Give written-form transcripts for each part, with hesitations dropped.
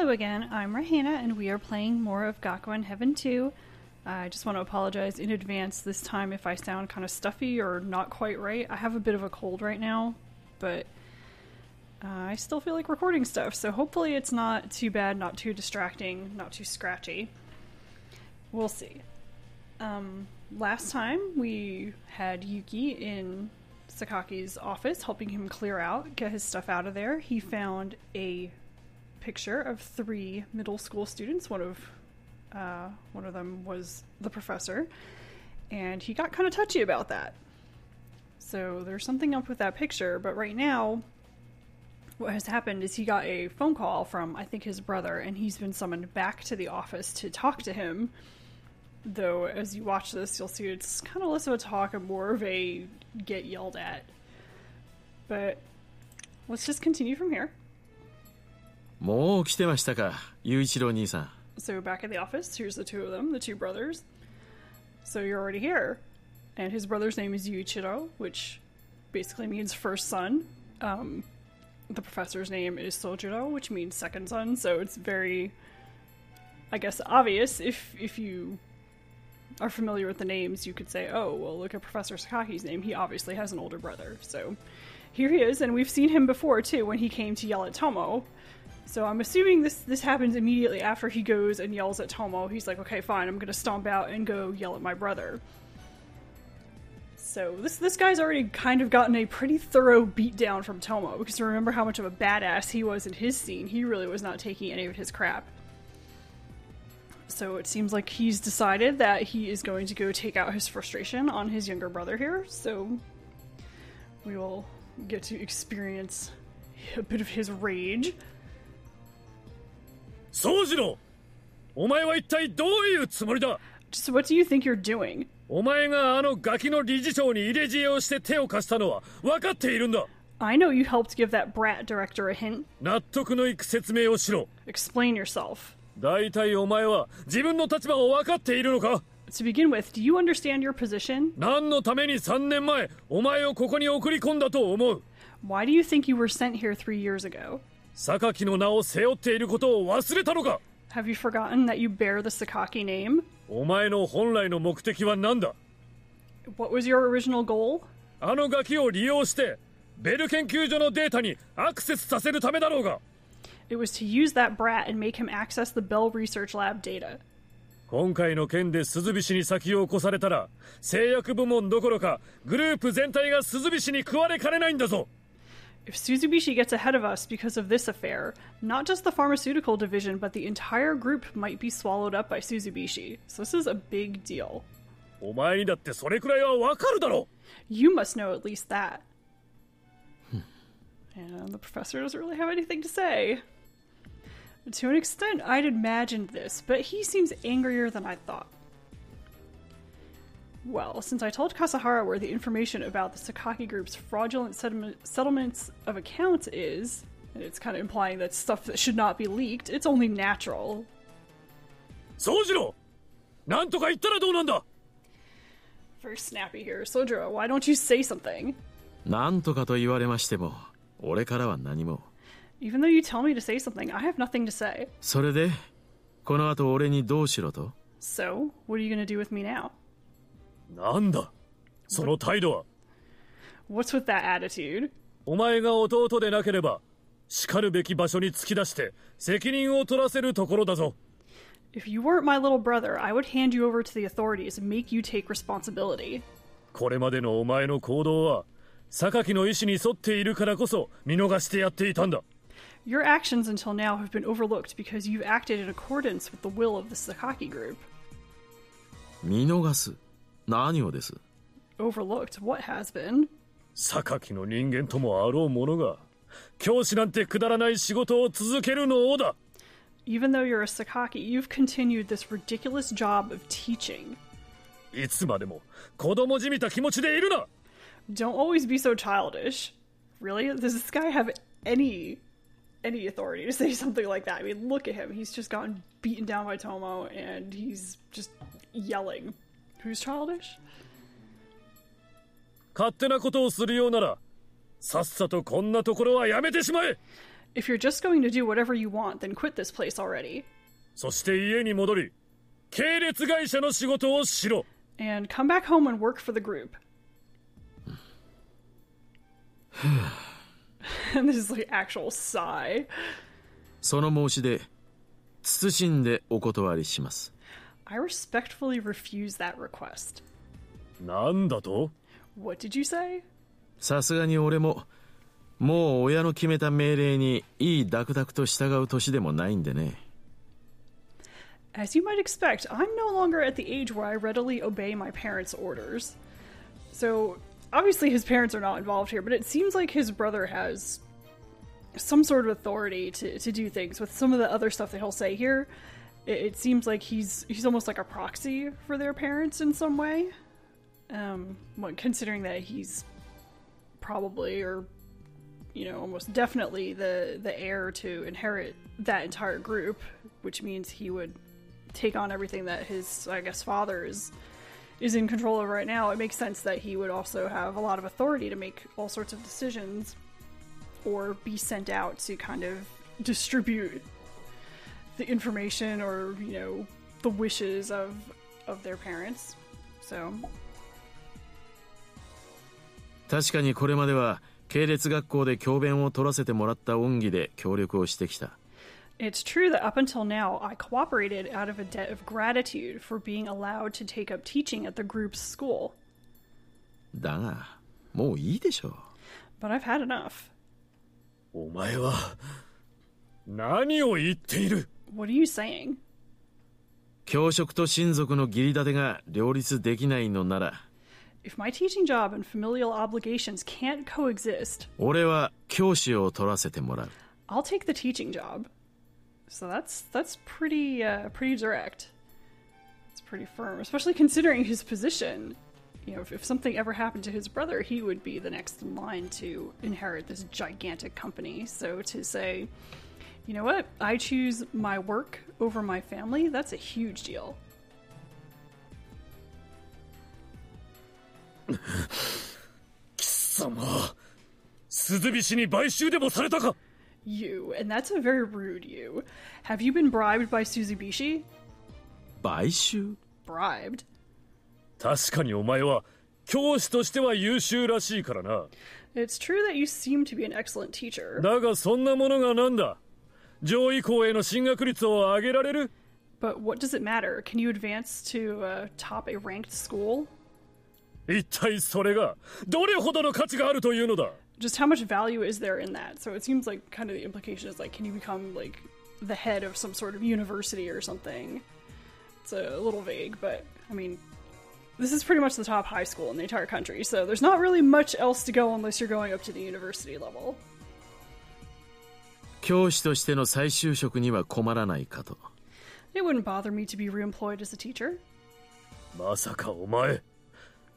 Hello again, I'm Rahina, and we are playing more of Gakuen Heaven 2. I just want to apologize in advance this time if I sound kind of stuffy or not quite right. I have a bit of a cold right now, but I still feel like recording stuff, so hopefully it's not too bad, not too distracting, not too scratchy. We'll see. Last time we had Yuki in Sakaki's office, helping him clear out, get his stuff out of there. He found a picture of 3 middle school students. One of them was the professor, and he got kind of touchy about that. So there's something up with that picture, but right now what has happened is he got a phone call from, I think, his brother, and he's been summoned back to the office to talk to him. Though, as you watch this, you'll see it's kind of less of a talk and more of a get yelled at. But let's just continue from here. もう来てましたか、雄一郎兄さん。 So back at the office, here's the 2 of them, the 2 brothers. So you're already here. And his brother's name is Yuichiro, which basically means first son. The professor's name is Sojiro, which means second son. So it's very, I guess, obvious if you are familiar with the names, you could say, oh, well, look at Professor Sakaki's name. He obviously has an older brother. So here he is, and we've seen him before, too, when he came to yell at Tomo. So I'm assuming this happens immediately after he goes and yells at Tomo. He's like, okay, fine, I'm going to stomp out and go yell at my brother. So this guy's already kind of gotten a pretty thorough beatdown from Tomo, because remember how much of a badass he was in his scene. He really was not taking any of his crap. So it seems like he's decided that he is going to go take out his frustration on his younger brother here. So we will get to experience a bit of his rage. Sojiro! お前は一体どういうつもりだ? So what do you think you're doing? お前があのガキの理事長に入れ知恵をして手を貸したのは分かっているんだ. I know you helped give that brat director a hint. 納得のいく説明をしろ. Explain yourself. 大体お前は自分の立場を分かっているのか? To begin with, do you understand your position? 何のために3年前お前をここに送り込んだと思う? Why do you think you were sent here 3 years ago? 榊の名を背負っていることを忘れたのか? Have you forgotten that you bear the Sakaki name? お前の本来の目的は何だ? What was your original goal? あのガキを利用してベル研究所のデータにアクセスさせるためだろうが? It was to use that brat and make him access the Bell Research Lab data. 今回の件で鈴菱に先を越されたら製薬部門どころかグループ全体が鈴菱に食われかねないんだぞ. If Suzubishi gets ahead of us because of this affair, not just the pharmaceutical division, but the entire group might be swallowed up by Suzubishi. So this is a big deal. お前にだってそれくらいはわかるだろ. You must know at least that. And the professor doesn't really have anything to say. To an extent, I'd imagined this, but he seems angrier than I thought. Well, since I told Kasahara where the information about the Sakaki group's fraudulent settlements of accounts is, and it's kind of implying that stuff that should not be leaked, it's only natural. Sojiro! なんとか言ったらどうなんだ? Very snappy here. Sojiro, why don't you say something? なんとかと言われましても、俺からは何も。 Even though you tell me to say something, I have nothing to say. それで、この後俺にどうしろと? So, what are you going to do with me now? なんだその態度は? What's with that attitude? お前が弟でなければ、しかるべき場所に突き出して責任を取らせるところだぞ. If you weren't my little brother, I would hand you over to the authorities and make you take responsibility. これまでのお前の行動は、榊の意思に沿っているからこそ見逃してやっていたんだ. Your actions until now have been overlooked because you've acted in accordance with the will of the Sakaki group. 見逃す? 何をです? Overlooked? What has been? 榊の人間ともあろうものが、教師なんてくだらない仕事を続けるのをだ. Even though you're a Sakaki, you've continued this ridiculous job of teaching. いつまでも子供じみた気持ちでいるな. Don't always be so childish. Really? Does this guy have any authority to say something like that? I mean, look at him. He's just gotten beaten down by Tomo, and he's just yelling. Who's childish? 勝手なことをするようなら、さっさとこんなところはやめてしまえ. If you're just going to do whatever you want, then quit this place already. そして家に戻り、系列会社の仕事をしろ。And come back home and work for the group. And this is like actual sigh. その申し出、謹んでお断りします。I respectfully refuse that request. なんだと？ What did you say? さすがに俺も、もう親の決めた命令にいいダクダクと従う年でもないんでね。As you might expect, I'm no longer at the age where I readily obey my parents' orders. So, obviously his parents are not involved here, but it seems like his brother has some sort of authority to do things. With some of the other stuff that he'll say here, it seems like he's almost like a proxy for their parents in some way. Considering that he's probably, or almost definitely the heir to inherit that entire group, which means he would take on everything that his, I guess, father is in control of right now. It makes sense that he would also have a lot of authority to make all sorts of decisions or be sent out to kind of distribute the information or, the wishes of their parents. So. 確かにこれまでは系列学校で教鞭を取らせてもらった恩義で協力をしてきた。It's true that up until now, I cooperated out of a debt of gratitude for being allowed to take up teaching at the group's school. だが、もういいでしょう。But I've had enough. お前は何を言っている？ What are you saying? 教職と親族の義理立てが両立できないのなら、If my teaching job and familial obligations can't coexist, 俺は教師を取らせてもらう。I'll take the teaching job. So that's pretty direct. It's pretty firm, especially considering his position. If something ever happened to his brother, he would be the next in line to inherit this gigantic company. So to say, you know what, I choose my work over my family, that's a huge deal. 貴様、鈴菱に買収でもされたか？ You, and that's a very rude you. Have you been bribed by Suzubishi? 買収？ Bribed? 確かにお前は教師としては優秀らしいからな。It's true that you seem to be an excellent teacher. だがそんなものがなんだ？上位校への進学率を上げられる？ But what does it matter? Can you advance to top a ranked school? 一体それがどれほどの価値があるというのだ？ Just how much value is there in that? So it seems like kind of the implication is like, can you become like the head of some sort of university or something? It's a little vague, but I mean, this is pretty much the top high school in the entire country, so there's not really much else to go unless you're going up to the university level. 教師としての再就職には困らないかと。It wouldn't bother me to be reemployed as a teacher. まさかお前、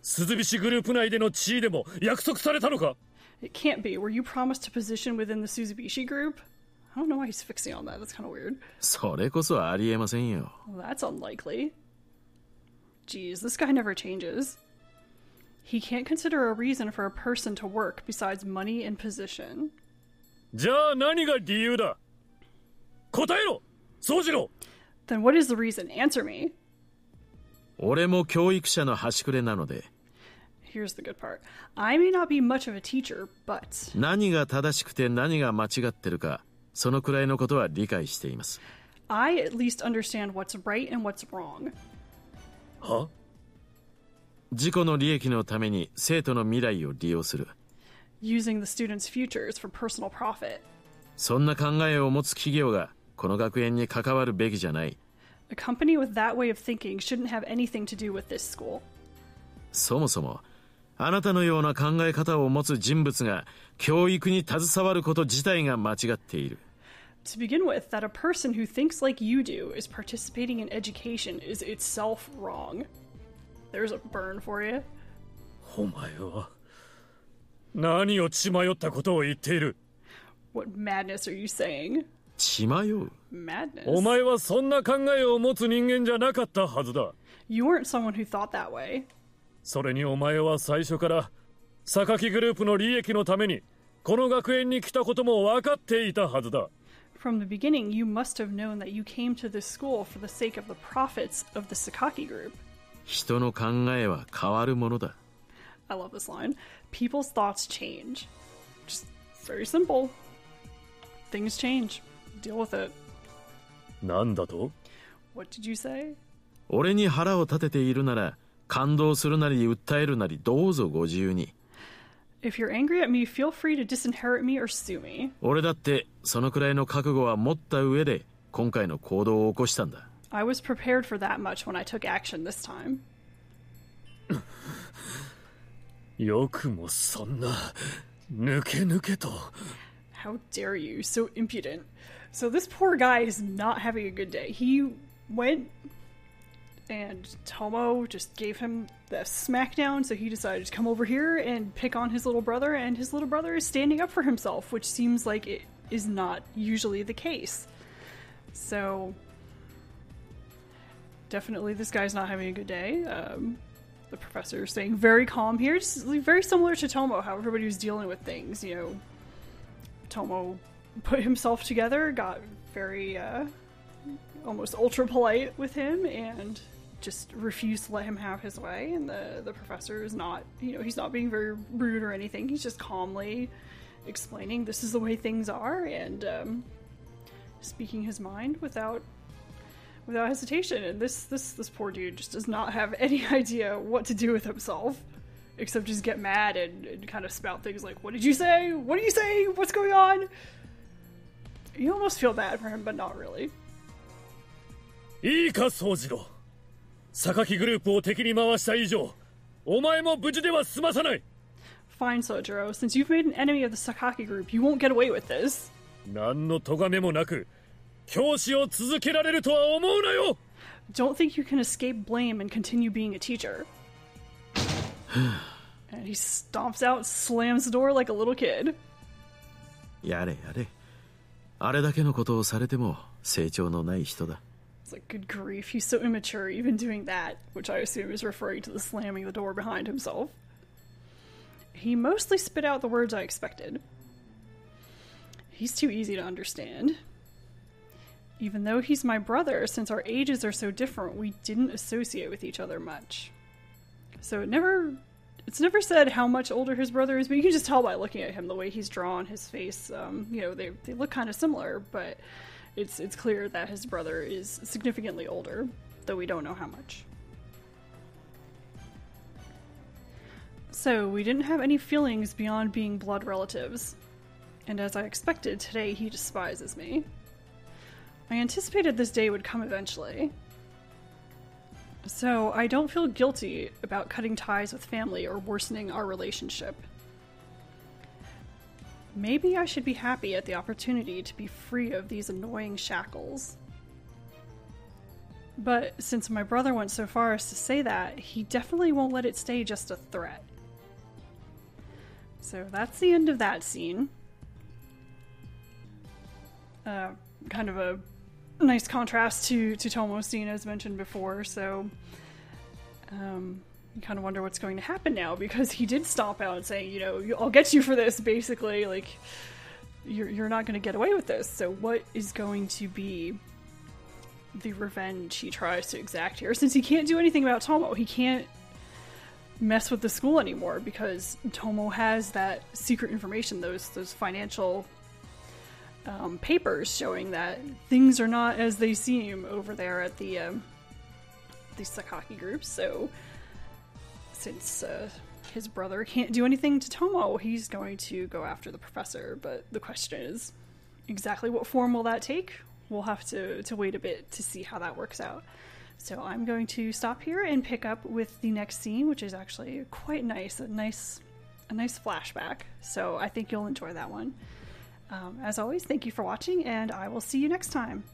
鈴菱グループ内での地位でも約束されたのか？ It can't be. Were you promised a position within the Suzubishi group? I don't know why he's fixing on that. That's kind of weird. それこそありえませんよ。Well, that's unlikely. Geez, this guy never changes. He can't consider a reason for a person to work besides money and position. じゃあ何が理由だ？答えろ、宗次郎。 Then what is the reason? Answer me. 俺も教育者の端くれなので。Here's the good part. I may not be much of a teacher, but... 何が正しくて何が間違ってるか、そのくらいのことは理解しています。I at least understand what's right and what's wrong. は？自己の利益のために生徒の未来を利用する。Using the students' futures for personal profit. そんな考えを持つ企業がこの学園に関わるべきじゃない。A company with that way of thinking shouldn't have anything to do with this school. そもそも、あなたのような考え方を持つ人物が教育に携わること自体が間違っている。To begin with, that a person who thinks like you do is participating in education is itself wrong. There's a burn for you. お前は何を血迷ったことを言っている？ What madness are you saying? 血迷う？ Madness? お前はそんな考えを持つ人間じゃなかったはずだ。You weren't someone who thought that way. それにお前は最初から榊グループの利益のためにこの学園に来たことも分かっていたはずだ。 From the beginning, you must have known that you came to this school for the sake of the profits of the Sakaki group. 人の考えは変わるものだ。 I love this line. People's thoughts change. Just very simple. Things change. Deal with it. なんだと？ What did you say? 俺に腹を立てているなら、感動するなり訴えるなりどうぞご自由に。 If you're angry at me, feel free to disinherit me or sue me. 俺だってそのくらいの覚悟は持った上で今回の行動を起こしたんだ。 I was prepared for that much when I took action this time. よくもそんな抜け抜けと。 How dare you, so impudent. So this poor guy is not having a good day. He went and Tomo just gave him the smackdown, so he decided to come over here and pick on his little brother, and his little brother is standing up for himself, which seems like it is not usually the case. So definitely this guy's not having a good day. The professor is staying very calm here. It's very similar to Tomo, how everybody was dealing with things. You know, Tomo put himself together, got very almost ultra polite with him, and just refused to let him have his way. And the professor is not, you know, he's not being very rude or anything. He's just calmly explaining this is the way things are, and speaking his mind without hesitation. And this poor dude just does not have any idea what to do with himself, except just get mad and kind of spout things like, "What did you say? What do you say? What's going on?" You almost feel bad for him, but not really. いいか宗次郎、榊グループを敵に回した以上、お前も無事では済まさない。 Fine, Sojiro. Since you've made an enemy of the Sakaki group, you won't get away with this. 何の咎めもなく教師を続けられるとは思うなよ。 Don't think you can escape blame and continue being a teacher. And he stomps out, slams the door like a little kid. やれやれ。あれだけのことをされても成長のない人だ。 It's like, good grief, he's so immature even doing that, which I assume is referring to the slamming the door behind himself. He mostly spit out the words I expected. He's too easy to understand. Even though he's my brother, since our ages are so different, we didn't associate with each other much. So it's never said how much older his brother is, but you can just tell by looking at him, the way he's drawn, his face, you know, they look kind of similar, but it's clear that his brother is significantly older, though we don't know how much. So we didn't have any feelings beyond being blood relatives, and as I expected, today he despises me. I anticipated this day would come eventually. So I don't feel guilty about cutting ties with family or worsening our relationship. Maybe I should be happy at the opportunity to be free of these annoying shackles. But since my brother went so far as to say that, he definitely won't let it stay just a threat. So that's the end of that scene. Kind of a nice contrast to Tomo's scene as mentioned before, so you kind of wonder what's going to happen now, because he did stomp out saying, you know, I'll get you for this, basically, like, you're not going to get away with this. So what is going to be the revenge he tries to exact here? Since he can't do anything about Tomo, he can't mess with the school anymore, because Tomo has that secret information, those financial papers showing that things are not as they seem over there at the Sakaki group. So since his brother can't do anything to Tomo, he's going to go after the professor. But the question is, exactly what form will that take? We'll have to wait a bit to see how that works out. So I'm going to stop here and pick up with the next scene, which is actually quite nice, a nice flashback. So I think you'll enjoy that one. As always, thank you for watching, and I will see you next time.